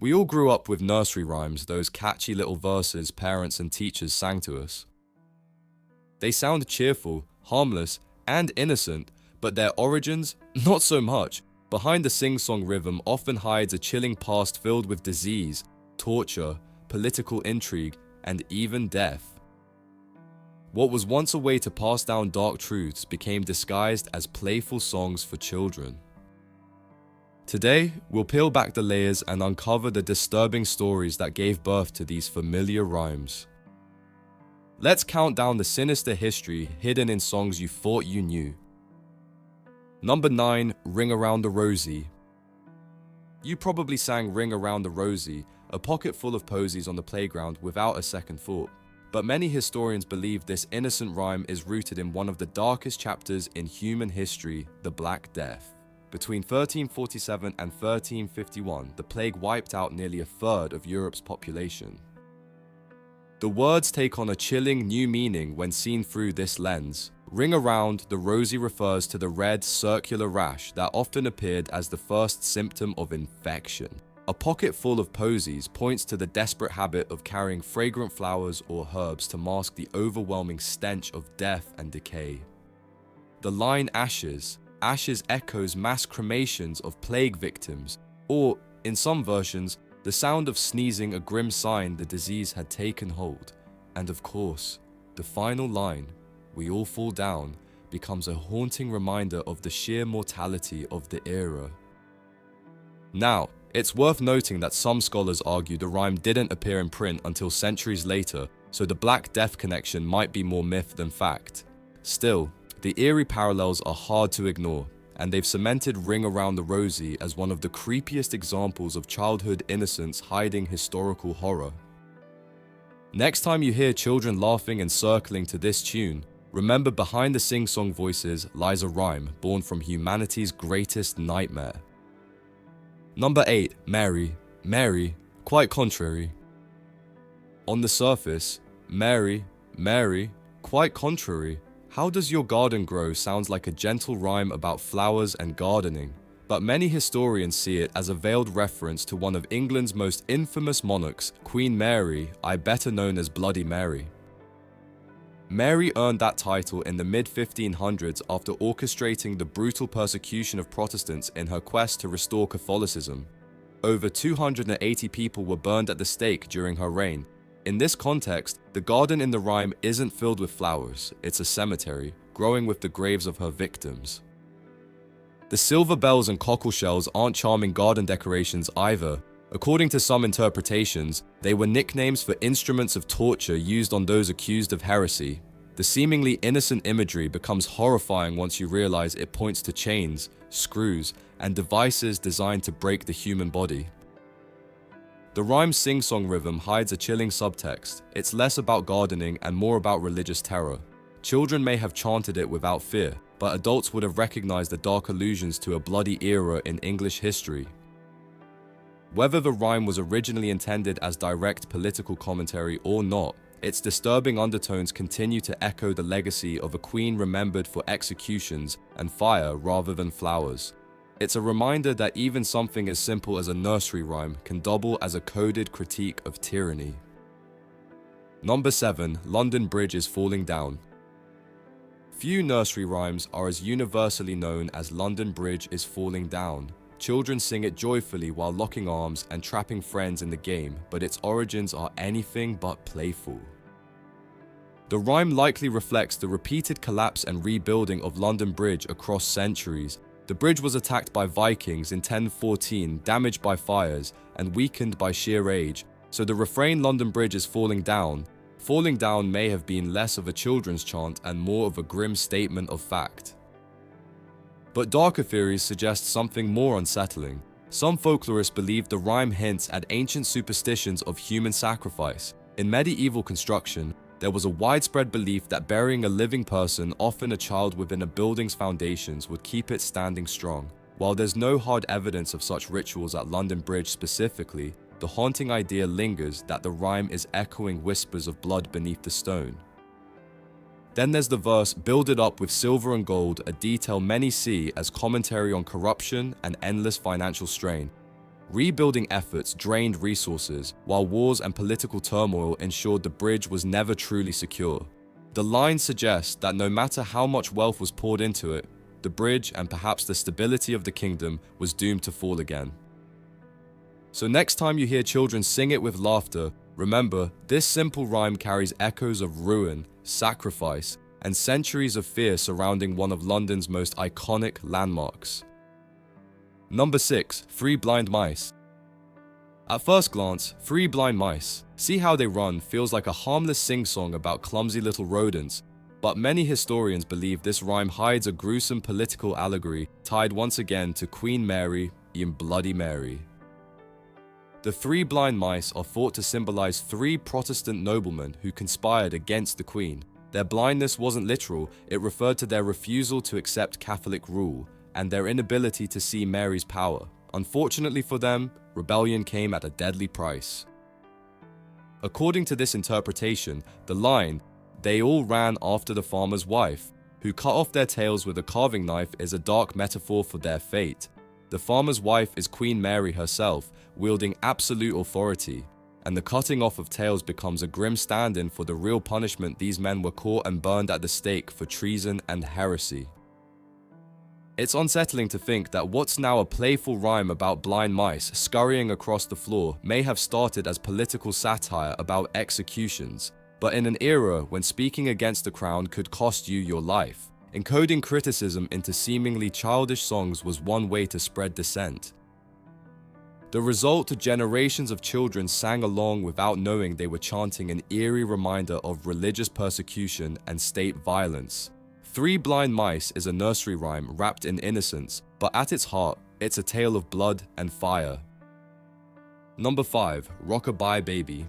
We all grew up with nursery rhymes, those catchy little verses parents and teachers sang to us. They sound cheerful, harmless, and innocent, but their origins, not so much. Behind the sing-song rhythm often hides a chilling past filled with disease, torture, political intrigue, and even death. What was once a way to pass down dark truths became disguised as playful songs for children. Today, we'll peel back the layers and uncover the disturbing stories that gave birth to these familiar rhymes. Let's count down the sinister history hidden in songs you thought you knew. Number 9, Ring Around the Rosie. You probably sang Ring Around the Rosie, a pocket full of posies on the playground without a second thought. But many historians believe this innocent rhyme is rooted in one of the darkest chapters in human history, the Black Death. Between 1347 and 1351, the plague wiped out nearly a third of Europe's population. The words take on a chilling new meaning when seen through this lens. Ring Around the Rosie refers to the red, circular rash that often appeared as the first symptom of infection. A pocket full of posies points to the desperate habit of carrying fragrant flowers or herbs to mask the overwhelming stench of death and decay. The line ashes echoes mass cremations of plague victims, or, in some versions, the sound of sneezing, a grim sign the disease had taken hold. And of course, the final line, "We all fall down," becomes a haunting reminder of the sheer mortality of the era. Now, it's worth noting that some scholars argue the rhyme didn't appear in print until centuries later, so the Black Death connection might be more myth than fact. Still, the eerie parallels are hard to ignore, and they've cemented Ring Around the Rosie as one of the creepiest examples of childhood innocence hiding historical horror. Next time you hear children laughing and circling to this tune, remember behind the sing-song voices lies a rhyme born from humanity's greatest nightmare. Number 8, Mary, Mary, quite contrary. On the surface, Mary, Mary, quite contrary. How does your garden grow sounds like a gentle rhyme about flowers and gardening, but many historians see it as a veiled reference to one of England's most infamous monarchs, Queen Mary, better known as Bloody Mary. Mary earned that title in the mid-1500s after orchestrating the brutal persecution of Protestants in her quest to restore Catholicism. Over 280 people were burned at the stake during her reign. In this context, the garden in the rhyme isn't filled with flowers, it's a cemetery, growing with the graves of her victims. The silver bells and cockleshells aren't charming garden decorations either. According to some interpretations, they were nicknames for instruments of torture used on those accused of heresy. The seemingly innocent imagery becomes horrifying once you realize it points to chains, screws, and devices designed to break the human body. The rhyme's sing-song rhythm hides a chilling subtext. It's less about gardening and more about religious terror. Children may have chanted it without fear, but adults would have recognized the dark allusions to a bloody era in English history. Whether the rhyme was originally intended as direct political commentary or not, its disturbing undertones continue to echo the legacy of a queen remembered for executions and fire rather than flowers. It's a reminder that even something as simple as a nursery rhyme can double as a coded critique of tyranny. Number 7, London Bridge is Falling Down. Few nursery rhymes are as universally known as London Bridge is Falling Down. Children sing it joyfully while locking arms and trapping friends in the game, but its origins are anything but playful. The rhyme likely reflects the repeated collapse and rebuilding of London Bridge across centuries. The bridge was attacked by Vikings in 1014, damaged by fires, and weakened by sheer age, so the refrain "London Bridge is falling down" may have been less of a children's chant and more of a grim statement of fact. But darker theories suggest something more unsettling. Some folklorists believe the rhyme hints at ancient superstitions of human sacrifice. In medieval construction, there was a widespread belief that burying a living person, often a child within a building's foundations, would keep it standing strong. While there's no hard evidence of such rituals at London Bridge specifically, the haunting idea lingers that the rhyme is echoing whispers of blood beneath the stone. Then there's the verse "builded up with silver and gold," a detail many see as commentary on corruption and endless financial strain. Rebuilding efforts drained resources, while wars and political turmoil ensured the bridge was never truly secure. The line suggests that no matter how much wealth was poured into it, the bridge and perhaps the stability of the kingdom was doomed to fall again. So next time you hear children sing it with laughter, remember, this simple rhyme carries echoes of ruin, sacrifice, and centuries of fear surrounding one of London's most iconic landmarks. Number 6. Three Blind Mice. At first glance, Three Blind Mice, see how they run, feels like a harmless sing-song about clumsy little rodents, but many historians believe this rhyme hides a gruesome political allegory tied once again to Queen Mary in Bloody Mary. The three blind mice are thought to symbolize three Protestant noblemen who conspired against the Queen. Their blindness wasn't literal, it referred to their refusal to accept Catholic rule and their inability to see Mary's power. Unfortunately for them, rebellion came at a deadly price. According to this interpretation, the line, "They all ran after the farmer's wife, who cut off their tails with a carving knife," is a dark metaphor for their fate. The farmer's wife is Queen Mary herself, wielding absolute authority, and the cutting off of tails becomes a grim stand-in for the real punishment these men were caught and burned at the stake for treason and heresy. It's unsettling to think that what's now a playful rhyme about blind mice scurrying across the floor may have started as political satire about executions, but in an era when speaking against the crown could cost you your life, encoding criticism into seemingly childish songs was one way to spread dissent. The result, generations of children sang along without knowing they were chanting an eerie reminder of religious persecution and state violence. Three Blind Mice is a nursery rhyme wrapped in innocence, but at its heart, it's a tale of blood and fire. Number 5. Rockabye Baby.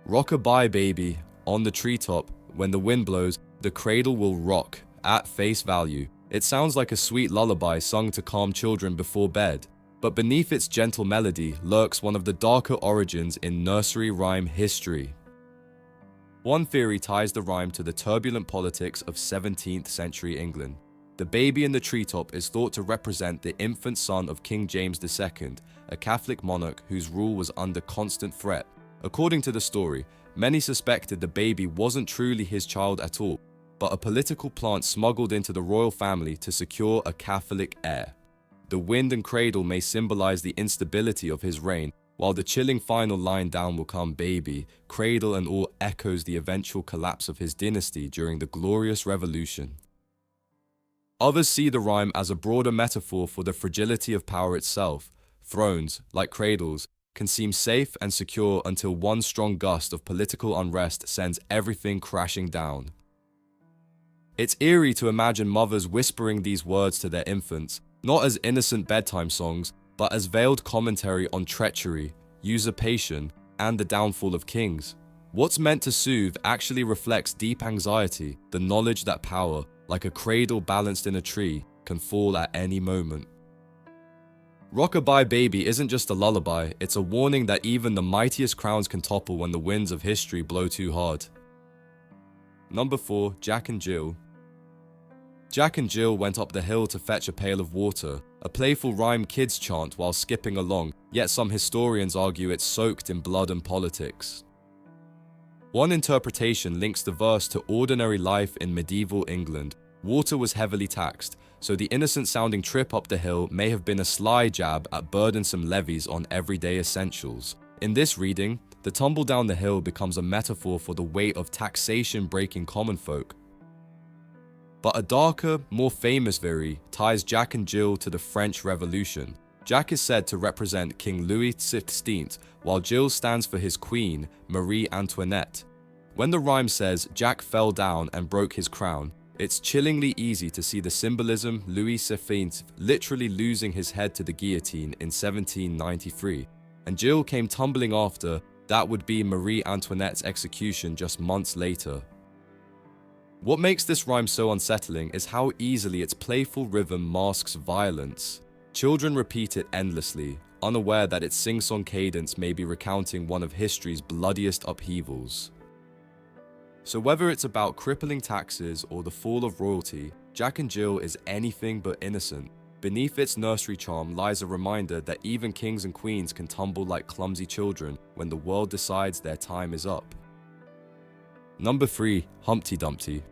Rockabye Baby, on the treetop, when the wind blows, the cradle will rock, at face value. It sounds like a sweet lullaby sung to calm children before bed, but beneath its gentle melody lurks one of the darker origins in nursery rhyme history. One theory ties the rhyme to the turbulent politics of 17th century England. The baby in the treetop is thought to represent the infant son of King James II, a Catholic monarch whose rule was under constant threat. According to the story, many suspected the baby wasn't truly his child at all, but a political plant smuggled into the royal family to secure a Catholic heir. The wind and cradle may symbolize the instability of his reign, while the chilling final line down will come baby, cradle and all echoes the eventual collapse of his dynasty during the Glorious Revolution. Others see the rhyme as a broader metaphor for the fragility of power itself. Thrones, like cradles, can seem safe and secure until one strong gust of political unrest sends everything crashing down. It's eerie to imagine mothers whispering these words to their infants, not as innocent bedtime songs, but as veiled commentary on treachery, usurpation, and the downfall of kings. What's meant to soothe actually reflects deep anxiety, the knowledge that power, like a cradle balanced in a tree, can fall at any moment. Rockabye Baby isn't just a lullaby, it's a warning that even the mightiest crowns can topple when the winds of history blow too hard. Number 4. Jack and Jill. Jack and Jill went up the hill to fetch a pail of water, a playful rhyme kids chant while skipping along, yet some historians argue it's soaked in blood and politics. One interpretation links the verse to ordinary life in medieval England. Water was heavily taxed, so the innocent-sounding trip up the hill may have been a sly jab at burdensome levies on everyday essentials. In this reading, the tumble down the hill becomes a metaphor for the weight of taxation breaking common folk. But a darker, more famous theory ties Jack and Jill to the French Revolution. Jack is said to represent King Louis XVI, while Jill stands for his queen, Marie Antoinette. When the rhyme says Jack fell down and broke his crown, it's chillingly easy to see the symbolism, Louis XVI literally losing his head to the guillotine in 1793, and Jill came tumbling after. That would be Marie Antoinette's execution just months later. What makes this rhyme so unsettling is how easily its playful rhythm masks violence. Children repeat it endlessly, unaware that its sing-song cadence may be recounting one of history's bloodiest upheavals. So whether it's about crippling taxes or the fall of royalty, Jack and Jill is anything but innocent. Beneath its nursery charm lies a reminder that even kings and queens can tumble like clumsy children when the world decides their time is up. Number 3. Humpty Dumpty.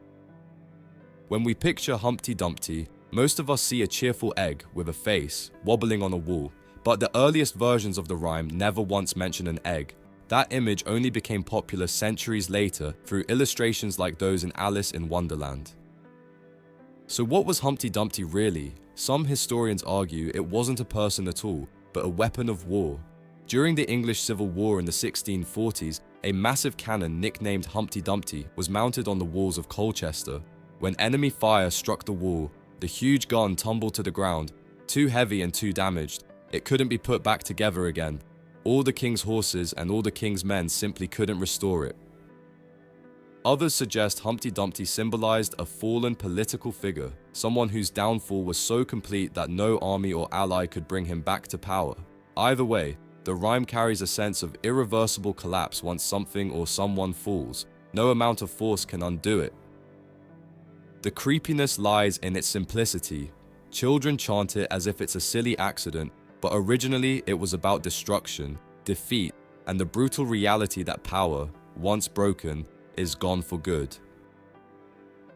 When we picture Humpty Dumpty, most of us see a cheerful egg with a face wobbling on a wall, but the earliest versions of the rhyme never once mention an egg. That image only became popular centuries later through illustrations like those in Alice in Wonderland. So what was Humpty Dumpty really? Some historians argue it wasn't a person at all, but a weapon of war. During the English Civil War in the 1640s, a massive cannon nicknamed Humpty Dumpty was mounted on the walls of Colchester. When enemy fire struck the wall, the huge gun tumbled to the ground, too heavy and too damaged. It couldn't be put back together again. All the king's horses and all the king's men simply couldn't restore it. Others suggest Humpty Dumpty symbolized a fallen political figure, someone whose downfall was so complete that no army or ally could bring him back to power. Either way, the rhyme carries a sense of irreversible collapse once something or someone falls. No amount of force can undo it. The creepiness lies in its simplicity. Children chant it as if it's a silly accident, but originally it was about destruction, defeat, and the brutal reality that power, once broken, is gone for good.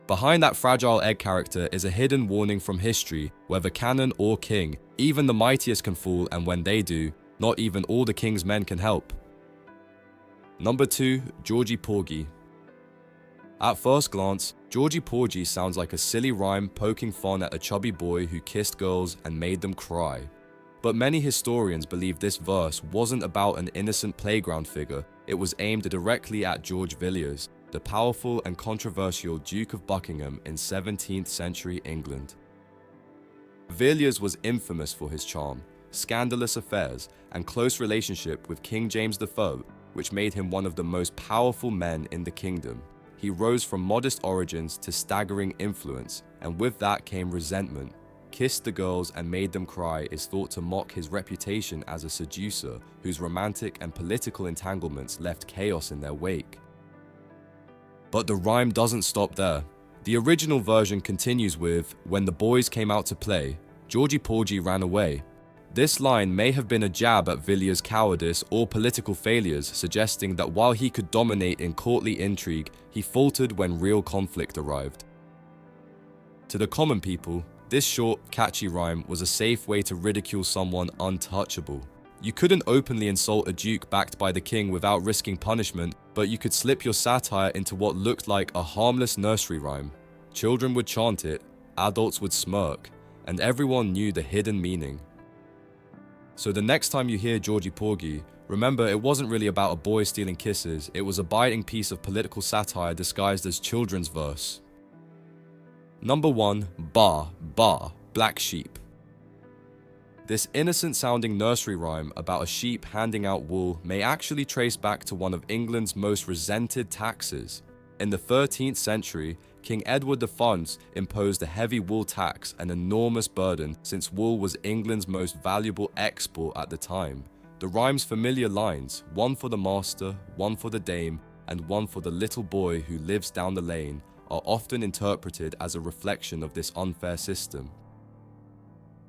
Behind that fragile egg character is a hidden warning from history, whether canon or king, even the mightiest can fall, and when they do, not even all the king's men can help. Number 2. Georgie Porgie. At first glance, Georgie Porgie sounds like a silly rhyme poking fun at a chubby boy who kissed girls and made them cry. But many historians believe this verse wasn't about an innocent playground figure, it was aimed directly at George Villiers, the powerful and controversial Duke of Buckingham in 17th century England. Villiers was infamous for his charm, scandalous affairs, and close relationship with King James I, which made him one of the most powerful men in the kingdom. He rose from modest origins to staggering influence, and with that came resentment. Kissed the girls and made them cry is thought to mock his reputation as a seducer whose romantic and political entanglements left chaos in their wake. But the rhyme doesn't stop there. The original version continues with, "When the boys came out to play, Georgie Porgie ran away." This line may have been a jab at Villiers' cowardice or political failures, suggesting that while he could dominate in courtly intrigue, he faltered when real conflict arrived. To the common people, this short, catchy rhyme was a safe way to ridicule someone untouchable. You couldn't openly insult a duke backed by the king without risking punishment, but you could slip your satire into what looked like a harmless nursery rhyme. Children would chant it, adults would smirk, and everyone knew the hidden meaning. So the next time you hear Georgie Porgie, remember it wasn't really about a boy stealing kisses, it was a biting piece of political satire disguised as children's verse. Number 1. Baa Baa Black Sheep. This innocent-sounding nursery rhyme about a sheep handing out wool may actually trace back to one of England's most resented taxes. In the 13th century, King Edward I imposed a heavy wool tax, an enormous burden since wool was England's most valuable export at the time. The rhyme's familiar lines, one for the master, one for the dame, and one for the little boy who lives down the lane, are often interpreted as a reflection of this unfair system.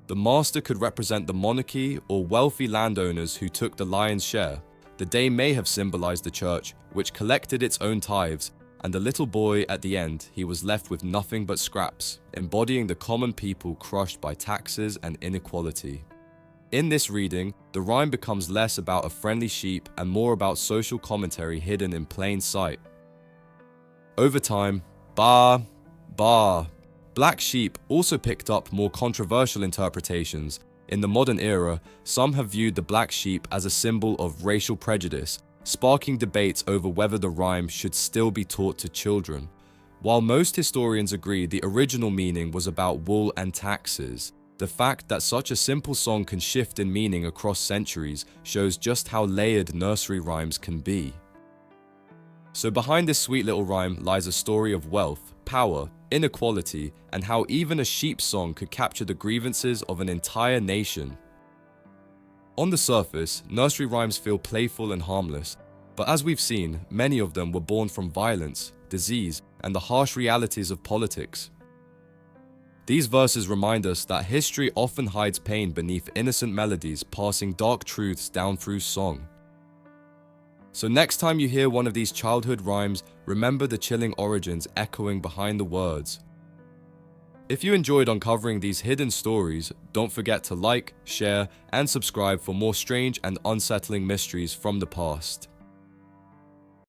The master could represent the monarchy or wealthy landowners who took the lion's share. The dame may have symbolized the church, which collected its own tithes, and the little boy at the end, he was left with nothing but scraps, embodying the common people crushed by taxes and inequality. In this reading, the rhyme becomes less about a friendly sheep and more about social commentary hidden in plain sight. Over time, Baa Baa Black Sheep also picked up more controversial interpretations. In the modern era, some have viewed the black sheep as a symbol of racial prejudice, sparking debates over whether the rhyme should still be taught to children. While most historians agree the original meaning was about wool and taxes, the fact that such a simple song can shift in meaning across centuries shows just how layered nursery rhymes can be. So behind this sweet little rhyme lies a story of wealth, power, inequality, and how even a sheep song could capture the grievances of an entire nation. On the surface, nursery rhymes feel playful and harmless, but as we've seen, many of them were born from violence, disease, and the harsh realities of politics. These verses remind us that history often hides pain beneath innocent melodies, passing dark truths down through song. So next time you hear one of these childhood rhymes, remember the chilling origins echoing behind the words. If you enjoyed uncovering these hidden stories, don't forget to like, share, and subscribe for more strange and unsettling mysteries from the past.